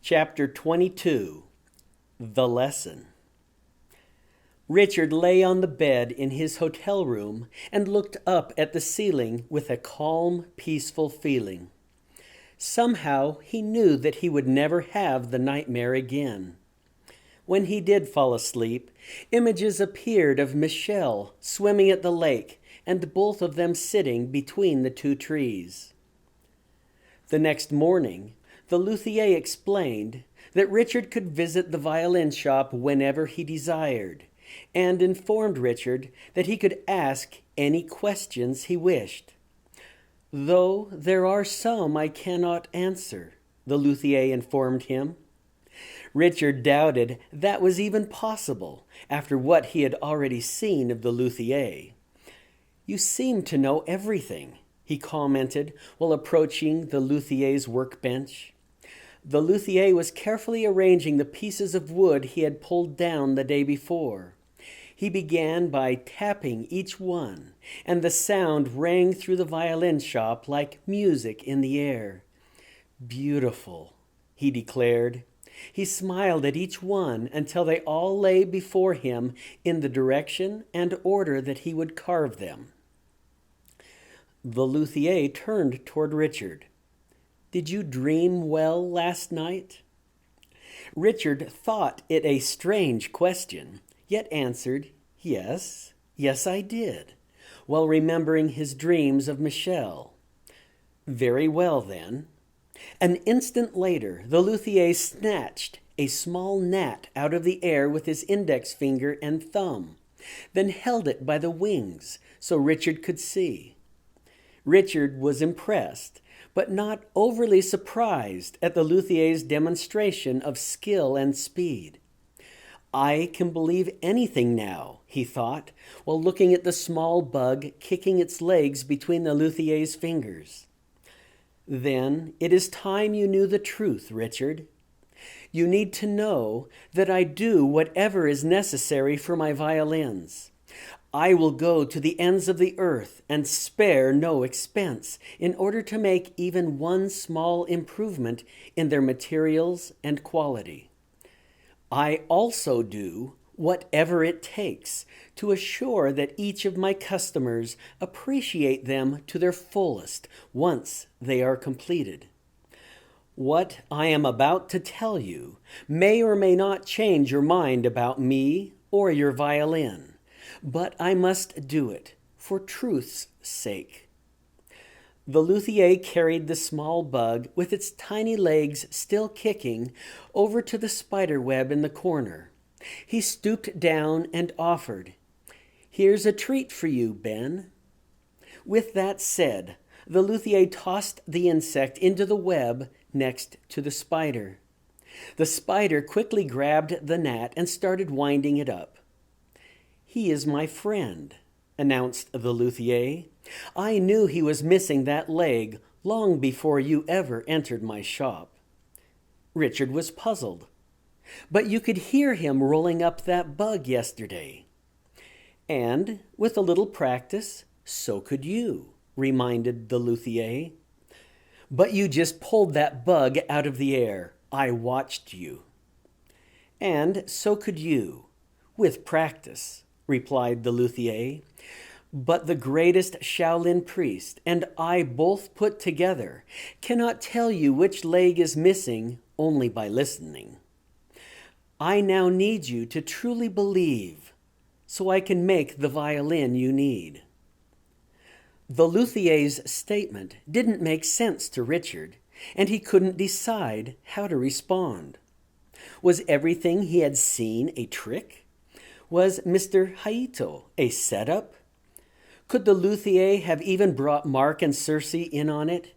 Chapter 22 The Lesson. Richard lay on the bed in his hotel room and looked up at the ceiling with a calm, peaceful feeling. Somehow he knew that he would never have the nightmare again. When he did fall asleep, images appeared of Michel swimming at the lake and both of them sitting between the two trees. The next morning, the luthier explained that Richard could visit the violin shop whenever he desired, and informed Richard that he could ask any questions he wished. "Though there are some I cannot answer," the luthier informed him. Richard doubted that was even possible after what he had already seen of the luthier. "You seem to know everything," he commented while approaching the luthier's workbench. The luthier was carefully arranging the pieces of wood he had pulled down the day before. He began by tapping each one, and the sound rang through the violin shop like music in the air. "Beautiful," he declared. He smiled at each one until they all lay before him in the direction and order that he would carve them. The luthier turned toward Richard. "Did you dream well last night?" Richard thought it a strange question, yet answered, yes, I did," while remembering his dreams of Michel. "Very well, then." An instant later, the luthier snatched a small gnat out of the air with his index finger and thumb, then held it by the wings so Richard could see. Richard was impressed, but not overly surprised at the luthier's demonstration of skill and speed. "I can believe anything now," he thought, while looking at the small bug kicking its legs between the luthier's fingers. "Then it is time you knew the truth, Richard. You need to know that I do whatever is necessary for my violins. I will go to the ends of the earth and spare no expense in order to make even one small improvement in their materials and quality. I also do whatever it takes to assure that each of my customers appreciate them to their fullest once they are completed. What I am about to tell you may or may not change your mind about me or your violin, but I must do it for truth's sake." The luthier carried the small bug with its tiny legs still kicking over to the spider web in the corner. He stooped down and offered, "Here's a treat for you, Ben." With that said, the luthier tossed the insect into the web next to the spider. The spider quickly grabbed the gnat and started winding it up. "He is my friend," announced the luthier. "I knew he was missing that leg long before you ever entered my shop." Richard was puzzled. "But you could hear him rolling up that bug yesterday." "And with a little practice, so could you," reminded the luthier. "But you just pulled that bug out of the air. I watched you." "And so could you, with practice," replied the luthier. "But the greatest Shaolin priest and I both put together cannot tell you which leg is missing only by listening. I now need you to truly believe so I can make the violin you need." The luthier's statement didn't make sense to Richard, and he couldn't decide how to respond. Was everything he had seen a trick? Was Mr. Haito a setup? Could the luthier have even brought Mark and Circe in on it?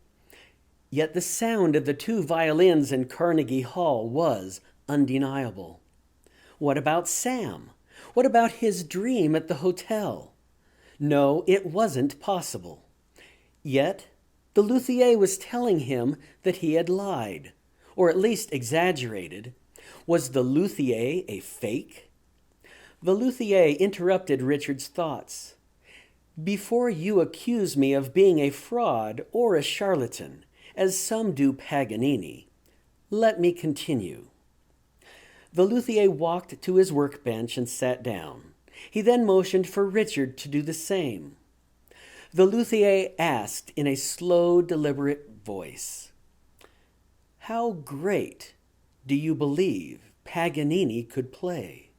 Yet the sound of the two violins in Carnegie Hall was undeniable. What about Sam? What about his dream at the hotel? No, it wasn't possible. Yet the luthier was telling him that he had lied, or at least exaggerated. Was the luthier a fake? The luthier interrupted Richard's thoughts. "Before you accuse me of being a fraud or a charlatan, as some do Paganini, Let me continue. The luthier walked to his workbench and sat down. He then motioned for Richard to do the same. The luthier asked in a slow, deliberate voice, "How great do you believe Paganini could play?"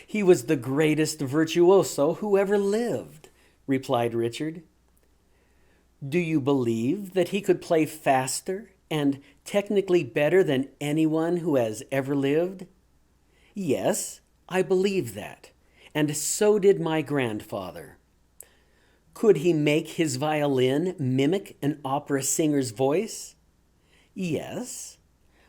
"He was the greatest virtuoso who ever lived," replied Richard. "Do you believe that he could play faster and technically better than anyone who has ever lived?" "Yes, I believe that, and so did my grandfather." "Could he make his violin mimic an opera singer's voice?" "Yes."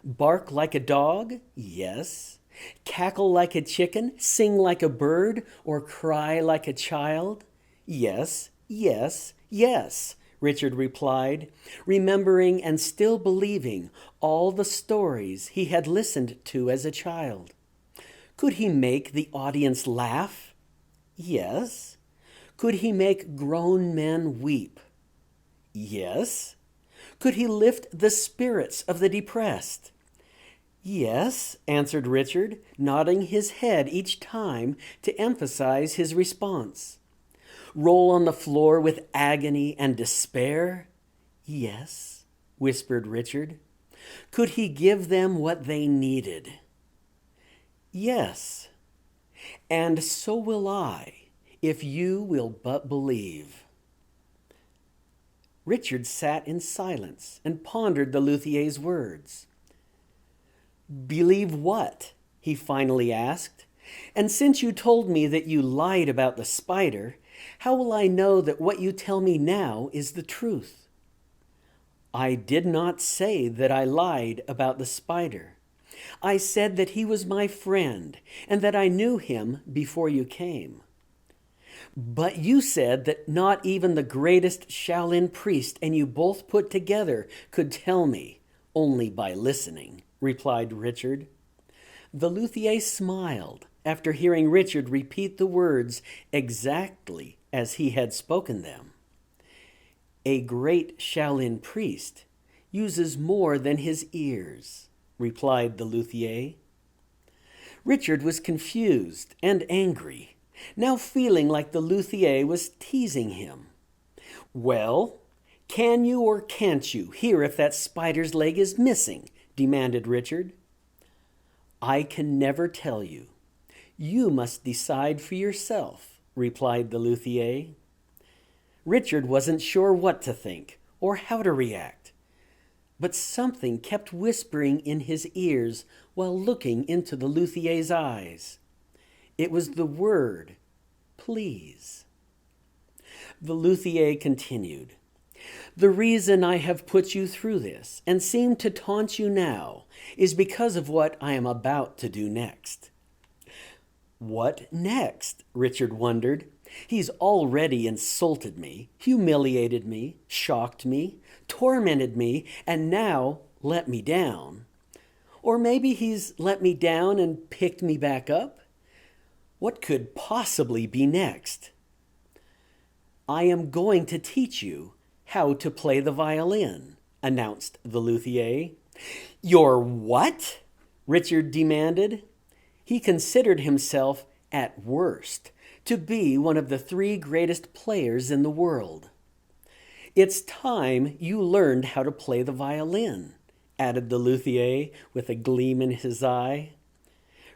"Bark like a dog?" "Yes." "Cackle like a chicken, sing like a bird, or cry like a child?" "Yes, yes, yes," Richard replied, remembering and still believing all the stories he had listened to as a child. "Could he make the audience laugh?" "Yes." "Could he make grown men weep?" "Yes." "Could he lift the spirits of the depressed?" "Yes," answered Richard, nodding his head each time to emphasize his response. "Roll on the floor with agony and despair?" "Yes," whispered Richard. "Could he give them what they needed?" "Yes. And so will I, if you will but believe." Richard sat in silence and pondered the luthier's words. "Believe what?" he finally asked. "And since you told me that you lied about the spider, how will I know that what you tell me now is the truth?" "I did not say that I lied about the spider. I said that he was my friend and that I knew him before you came." "But you said that not even the greatest Shaolin priest and you both put together could tell me, only by listening," replied Richard. The luthier smiled after hearing Richard repeat the words exactly as he had spoken them. "A great Shaolin priest uses more than his ears," replied the luthier. Richard was confused and angry, now feeling like the luthier was teasing him. "Well, can you or can't you hear if that spider's leg is missing?" demanded Richard. "I can never tell you. You must decide for yourself," replied the luthier. Richard wasn't sure what to think or how to react, but something kept whispering in his ears while looking into the luthier's eyes. It was the word, "please." The luthier continued, "The reason I have put you through this and seem to taunt you now is because of what I am about to do next." "What next?" Richard wondered. "He's already insulted me, humiliated me, shocked me, tormented me, and now let me down. Or maybe he's let me down and picked me back up? What could possibly be next?" "I am going to teach you how to play the violin," announced the luthier. "Your what?" Richard demanded. He considered himself, at worst, to be one of the 3 greatest players in the world. "It's time you learned how to play the violin," added the luthier with a gleam in his eye.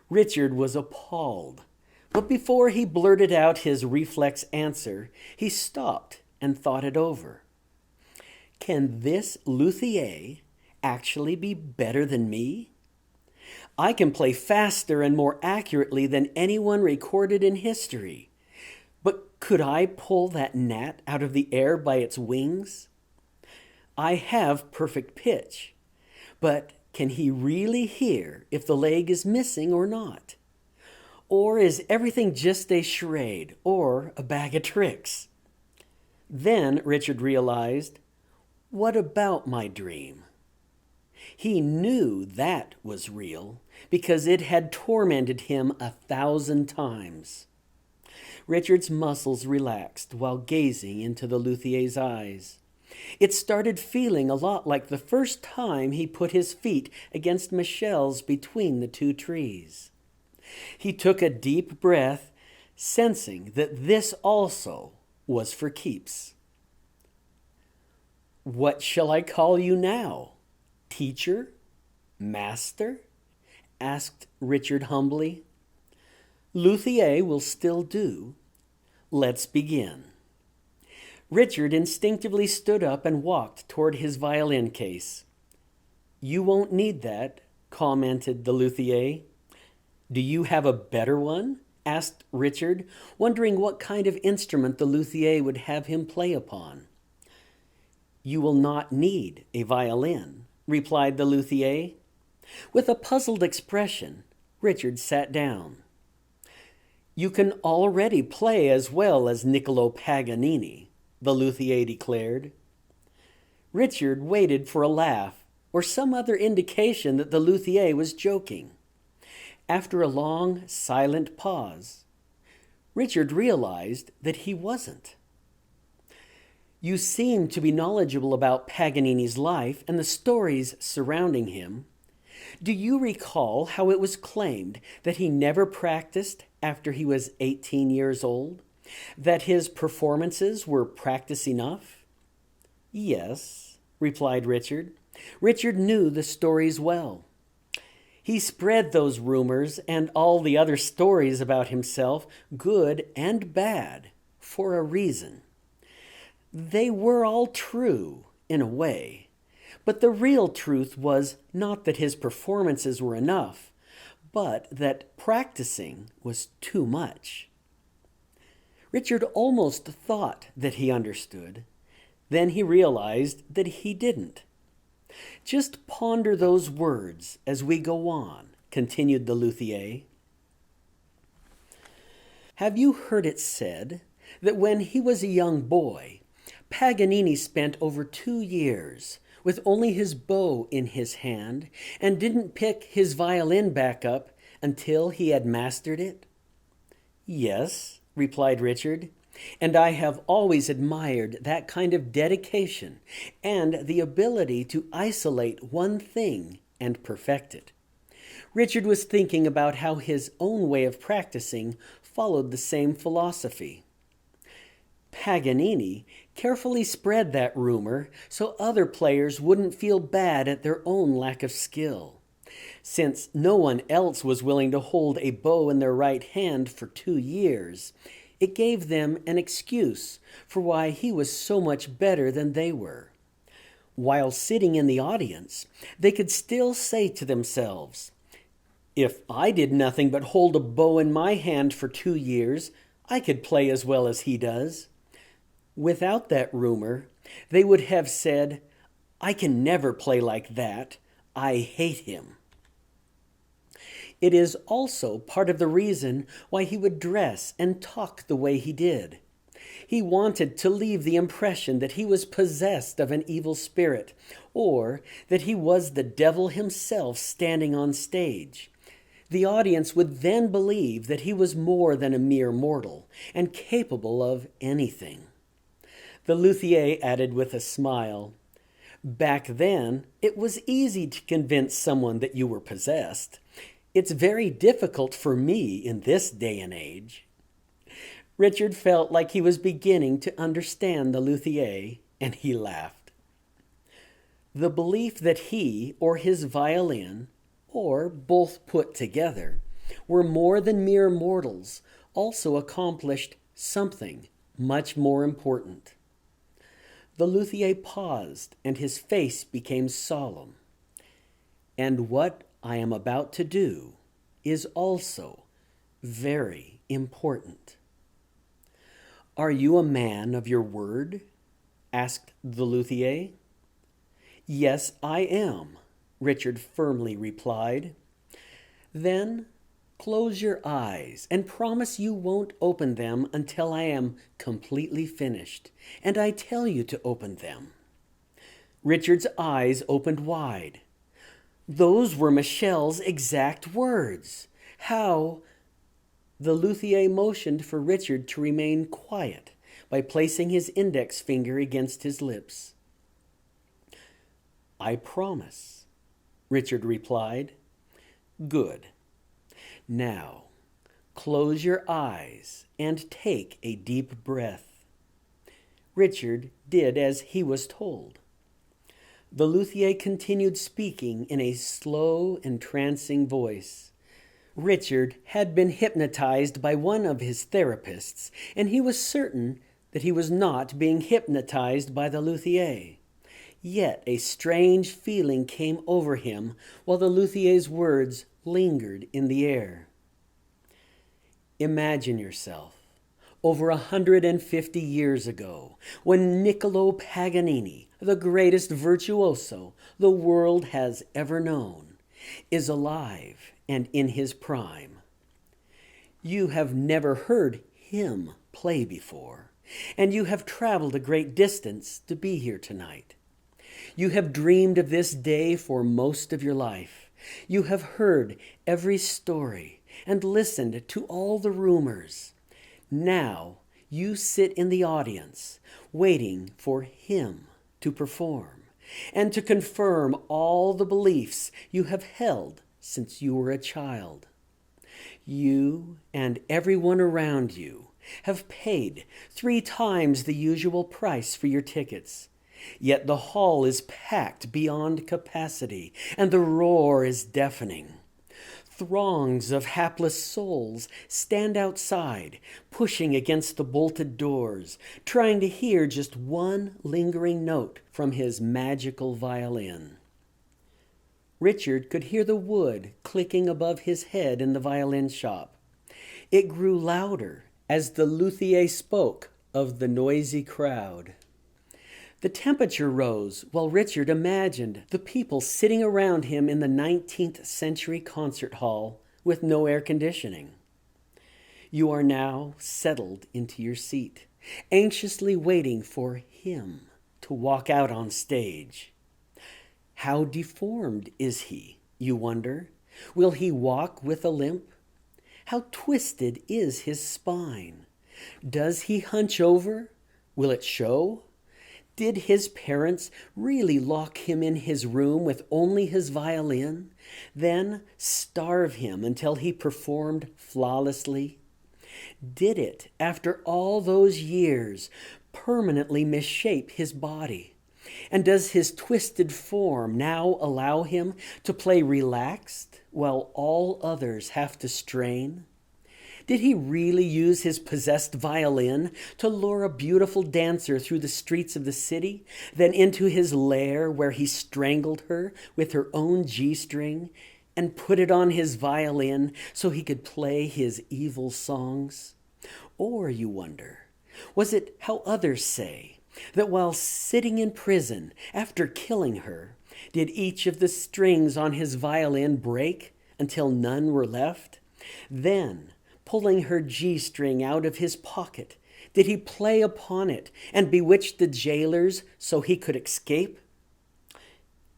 Richard was appalled, but before he blurted out his reflex answer, he stopped and thought it over. Can this luthier actually be better than me? I can play faster and more accurately than anyone recorded in history. But could I pull that gnat out of the air by its wings? I have perfect pitch, but can he really hear if the leg is missing or not? Or is everything just a charade or a bag of tricks? Then Richard realized, what about my dream? He knew that was real because it had tormented him 1,000 times. Richard's muscles relaxed while gazing into the luthier's eyes. It started feeling a lot like the first time he put his feet against Michelle's between the two trees. He took a deep breath, sensing that this also was for keeps. "What shall I call you now? Teacher? Master?" asked Richard humbly. "Luthier will still do. Let's begin." Richard instinctively stood up and walked toward his violin case. "You won't need that," commented the luthier. "Do you have a better one?" asked Richard, wondering what kind of instrument the luthier would have him play upon. "You will not need a violin," replied the luthier. With a puzzled expression, Richard sat down. "You can already play as well as Niccolo Paganini," the luthier declared. Richard waited for a laugh or some other indication that the luthier was joking. After a long, silent pause, Richard realized that he wasn't. "You seem to be knowledgeable about Paganini's life and the stories surrounding him. Do you recall how it was claimed that he never practiced after he was 18 years old? That his performances were practice enough?" "Yes," replied Richard. Richard knew the stories well. He spread those rumors and all the other stories about himself, good and bad, for a reason. They were all true, in a way. But the real truth was not that his performances were enough, but that practicing was too much. Richard almost thought that he understood. Then he realized that he didn't. "Just ponder those words as we go on," continued the luthier. "Have you heard it said that when he was a young boy, Paganini spent over 2 years with only his bow in his hand and didn't pick his violin back up until he had mastered it?" "Yes," replied Richard, "and I have always admired that kind of dedication and the ability to isolate one thing and perfect it." Richard was thinking about how his own way of practicing followed the same philosophy. Paganini carefully spread that rumor so other players wouldn't feel bad at their own lack of skill. Since no one else was willing to hold a bow in their right hand for 2 years, it gave them an excuse for why he was so much better than they were. While sitting in the audience, they could still say to themselves, "If I did nothing but hold a bow in my hand for 2 years, I could play as well as he does." Without that rumor, they would have said, "I can never play like that. I hate him." It is also part of the reason why he would dress and talk the way he did. He wanted to leave the impression that he was possessed of an evil spirit, or that he was the devil himself standing on stage. The audience would then believe that he was more than a mere mortal and capable of anything. The luthier added with a smile, "Back then, it was easy to convince someone that you were possessed. It's very difficult for me in this day and age." Richard felt like he was beginning to understand the luthier, and he laughed. The belief that he or his violin, or both put together, were more than mere mortals also accomplished something much more important. The luthier paused, and his face became solemn. "And what I am about to do is also very important." "Are you a man of your word?" asked the luthier. "Yes, I am," Richard firmly replied. "Then close your eyes and promise you won't open them until I am completely finished, and I tell you to open them." Richard's eyes opened wide. Those were Michelle's exact words. How? The luthier motioned for Richard to remain quiet by placing his index finger against his lips. "I promise," Richard replied. "Good. Now, close your eyes and take a deep breath." Richard did as he was told. The luthier continued speaking in a slow, entrancing voice. Richard had been hypnotized by one of his therapists, and he was certain that he was not being hypnotized by the luthier. Yet a strange feeling came over him while the luthier's words lingered in the air. Imagine yourself over 150 years ago, when Niccolo Paganini, the greatest virtuoso the world has ever known, is alive and in his prime. You have never heard him play before, and you have traveled a great distance to be here tonight. You have dreamed of this day for most of your life. You have heard every story and listened to all the rumors. Now you sit in the audience, waiting for him to perform and to confirm all the beliefs you have held since you were a child. You and everyone around you have paid 3 times the usual price for your tickets. Yet the hall is packed beyond capacity, and the roar is deafening. Throngs of hapless souls stand outside, pushing against the bolted doors, trying to hear just one lingering note from his magical violin. Richard could hear the wood clicking above his head in the violin shop. It grew louder as the luthier spoke of the noisy crowd. The temperature rose while Richard imagined the people sitting around him in the 19th century concert hall with no air conditioning. You are now settled into your seat, anxiously waiting for him to walk out on stage. How deformed is he, you wonder? Will he walk with a limp? How twisted is his spine? Does he hunch over? Will it show? Did his parents really lock him in his room with only his violin, then starve him until he performed flawlessly? Did it, after all those years, permanently misshape his body? And does his twisted form now allow him to play relaxed while all others have to strain? Did he really use his possessed violin to lure a beautiful dancer through the streets of the city, then into his lair where he strangled her with her own G-string and put it on his violin so he could play his evil songs? Or, you wonder, was it how others say, that while sitting in prison after killing her, did each of the strings on his violin break until none were left? Then, pulling her G-string out of his pocket, did he play upon it and bewitch the jailers so he could escape?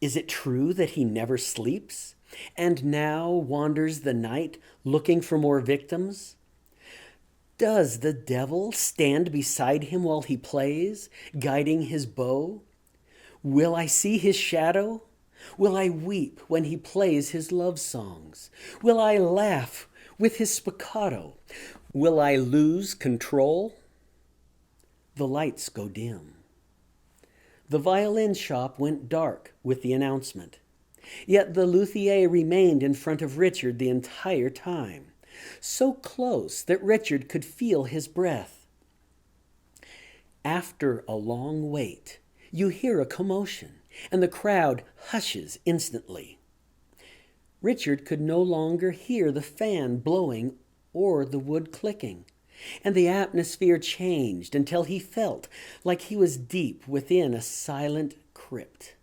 Is it true that he never sleeps and now wanders the night looking for more victims? Does the devil stand beside him while he plays, guiding his bow? Will I see his shadow? Will I weep when he plays his love songs? Will I laugh with his spiccato? Will I lose control? The lights go dim. The violin shop went dark with the announcement. Yet the luthier remained in front of Richard the entire time, so close that Richard could feel his breath. After a long wait, you hear a commotion, and the crowd hushes instantly. Richard could no longer hear the fan blowing or the wood clicking, and the atmosphere changed until he felt like he was deep within a silent crypt.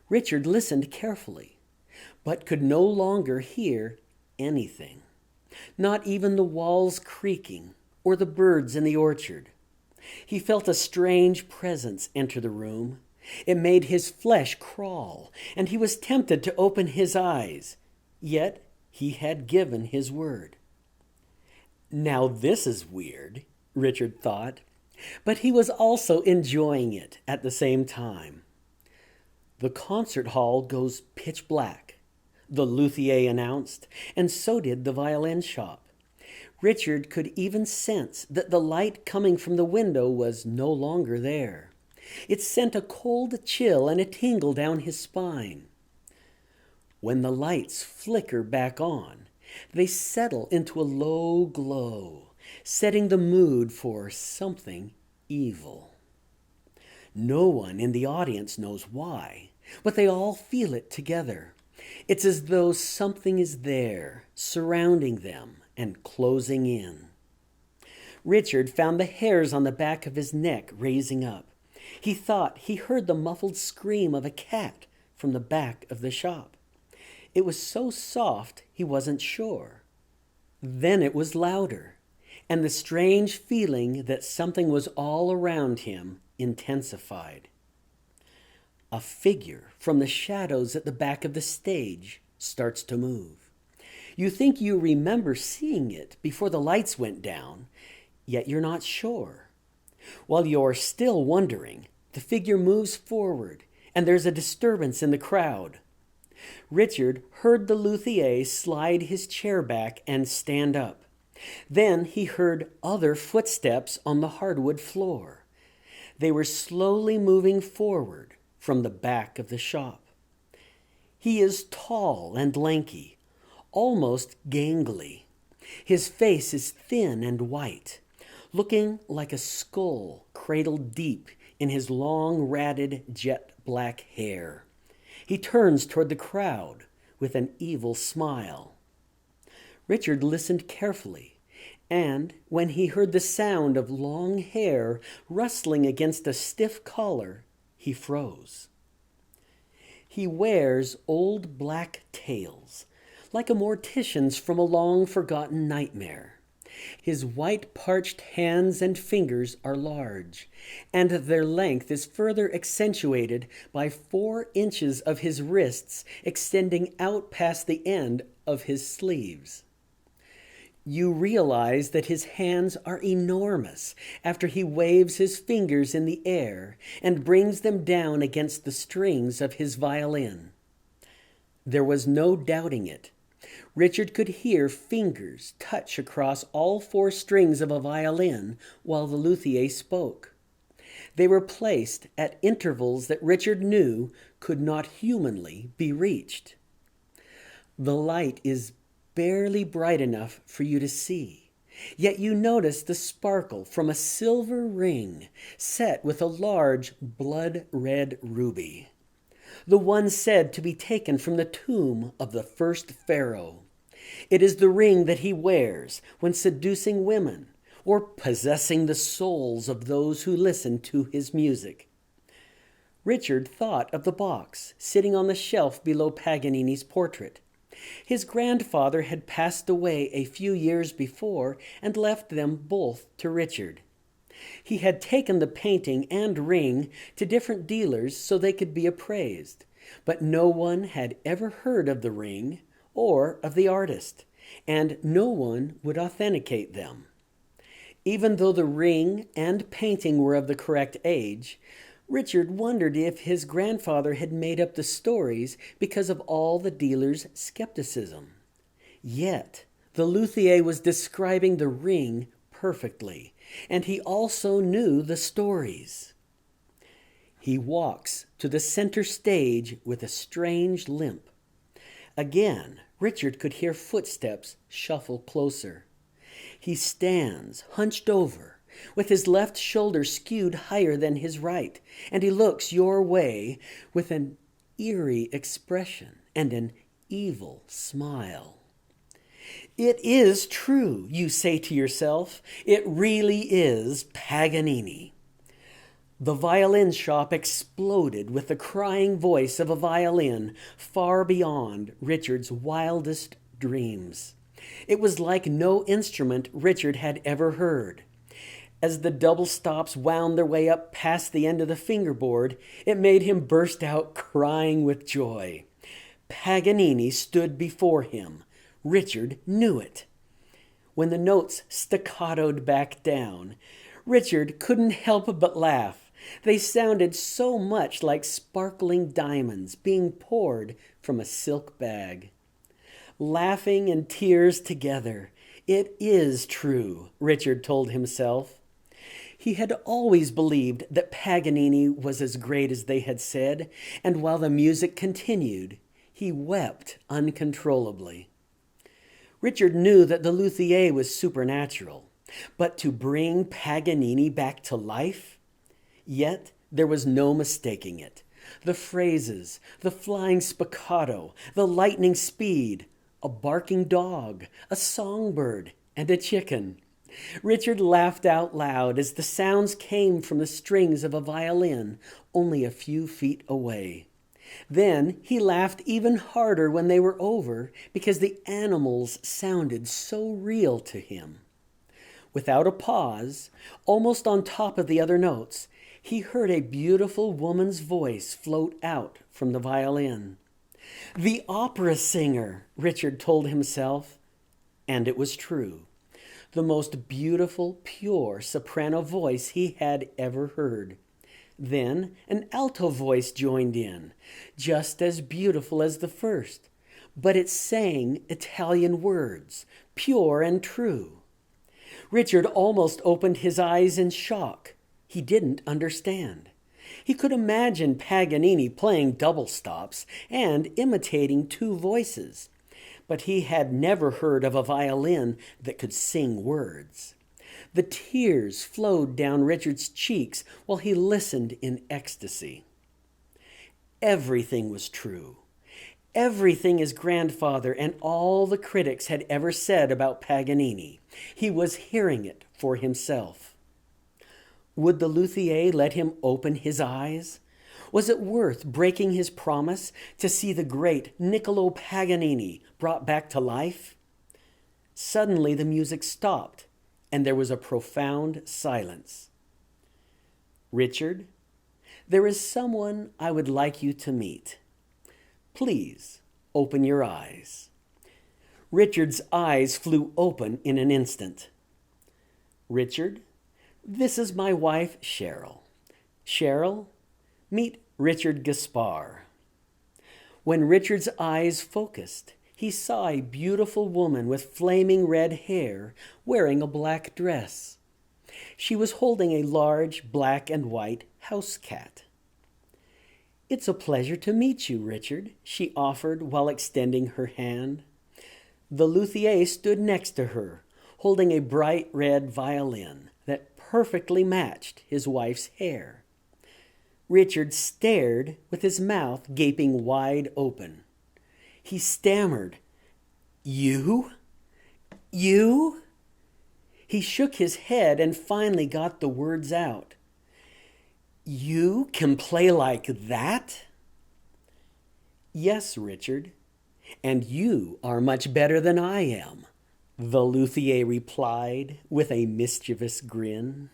Richard listened carefully, but could no longer hear anything, not even the walls creaking or the birds in the orchard. He felt a strange presence enter the room. It made his flesh crawl, and he was tempted to open his eyes. Yet he had given his word. Now this is weird, Richard thought, but he was also enjoying it at the same time. The concert hall goes pitch black, the Luthier announced, and so did the violin shop. Richard could even sense that the light coming from the window was no longer there. It sent a cold chill and a tingle down his spine. When the lights flicker back on, they settle into a low glow, setting the mood for something evil. No one in the audience knows why, but they all feel it together. It's as though something is there, surrounding them and closing in. Richard found the hairs on the back of his neck raising up. He thought he heard the muffled scream of a cat from the back of the shop. It was so soft he wasn't sure. Then it was louder, and the strange feeling that something was all around him intensified. A figure from the shadows at the back of the stage starts to move. You think you remember seeing it before the lights went down, yet you're not sure. While you're still wondering, the figure moves forward, and there's a disturbance in the crowd. Richard heard the luthier slide his chair back and stand up. Then he heard other footsteps on the hardwood floor. They were slowly moving forward from the back of the shop. He is tall and lanky, almost gangly. His face is thin and white, looking like a skull cradled deep in his long, ratted, jet black hair. He turns toward the crowd with an evil smile. Richard listened carefully, and when he heard the sound of long hair rustling against a stiff collar, he froze. He wears old black tails, like a mortician's from a long-forgotten nightmare. His white parched hands and fingers are large, and their length is further accentuated by 4 inches of his wrists extending out past the end of his sleeves. You realize that his hands are enormous after he waves his fingers in the air and brings them down against the strings of his violin. There was no doubting it. Richard could hear fingers touch across all 4 strings of a violin while the luthier spoke. They were placed at intervals that Richard knew could not humanly be reached. The light is barely bright enough for you to see, yet you notice the sparkle from a silver ring set with a large blood-red ruby, the one said to be taken from the tomb of the first pharaoh. It is the ring that he wears when seducing women or possessing the souls of those who listen to his music. Richard thought of the box sitting on the shelf below Paganini's portrait. His grandfather had passed away a few years before and left them both to Richard. He had taken the painting and ring to different dealers so they could be appraised, but no one had ever heard of the ring or of the artist, and no one would authenticate them. Even though the ring and painting were of the correct age, Richard wondered if his grandfather had made up the stories because of all the dealers' skepticism. Yet, the luthier was describing the ring perfectly, and he also knew the stories. He walks to the center stage with a strange limp. Again, Richard could hear footsteps shuffle closer. He stands hunched over, with his left shoulder skewed higher than his right, and he looks your way with an eerie expression and an evil smile. It is true, you say to yourself. It really is Paganini. The violin shop exploded with the crying voice of a violin far beyond Richard's wildest dreams. It was like no instrument Richard had ever heard. As the double stops wound their way up past the end of the fingerboard, it made him burst out crying with joy. Paganini stood before him. Richard knew it. When the notes staccatoed back down, Richard couldn't help but laugh. They sounded so much like sparkling diamonds being poured from a silk bag. Laughing and tears together. It is true, Richard told himself. He had always believed that Paganini was as great as they had said, and while the music continued, he wept uncontrollably. Richard knew that the Luthier was supernatural, but to bring Paganini back to life? Yet there was no mistaking it. The phrases, the flying spiccato, the lightning speed, a barking dog, a songbird, and a chicken. Richard laughed out loud as the sounds came from the strings of a violin only a few feet away. Then he laughed even harder when they were over because the animals sounded so real to him. Without a pause, almost on top of the other notes, he heard a beautiful woman's voice float out from the violin. The opera singer, Richard told himself. And it was true. The most beautiful, pure soprano voice he had ever heard. Then an alto voice joined in, just as beautiful as the first, but it sang Italian words, pure and true. Richard almost opened his eyes in shock. He didn't understand. He could imagine Paganini playing double stops and imitating two voices, but he had never heard of a violin that could sing words. The tears flowed down Richard's cheeks while he listened in ecstasy. Everything was true. Everything his grandfather and all the critics had ever said about Paganini. He was hearing it for himself. Would the Luthier let him open his eyes? Was it worth breaking his promise to see the great Niccolo Paganini brought back to life? Suddenly the music stopped, and there was a profound silence. Richard, there is someone I would like you to meet. Please open your eyes. Richard's eyes flew open in an instant. Richard, this is my wife, Cheryl. Cheryl, meet Richard Gaspar. When Richard's eyes focused, he saw a beautiful woman with flaming red hair wearing a black dress. She was holding a large black and white house cat. It's a pleasure to meet you, Richard, she offered while extending her hand. The luthier stood next to her, holding a bright red violin that perfectly matched his wife's hair. Richard stared with his mouth gaping wide open. He stammered, "You? You?" He shook his head and finally got the words out. "You can play like that?" "Yes, Richard, and you are much better than I am," the luthier replied with a mischievous grin.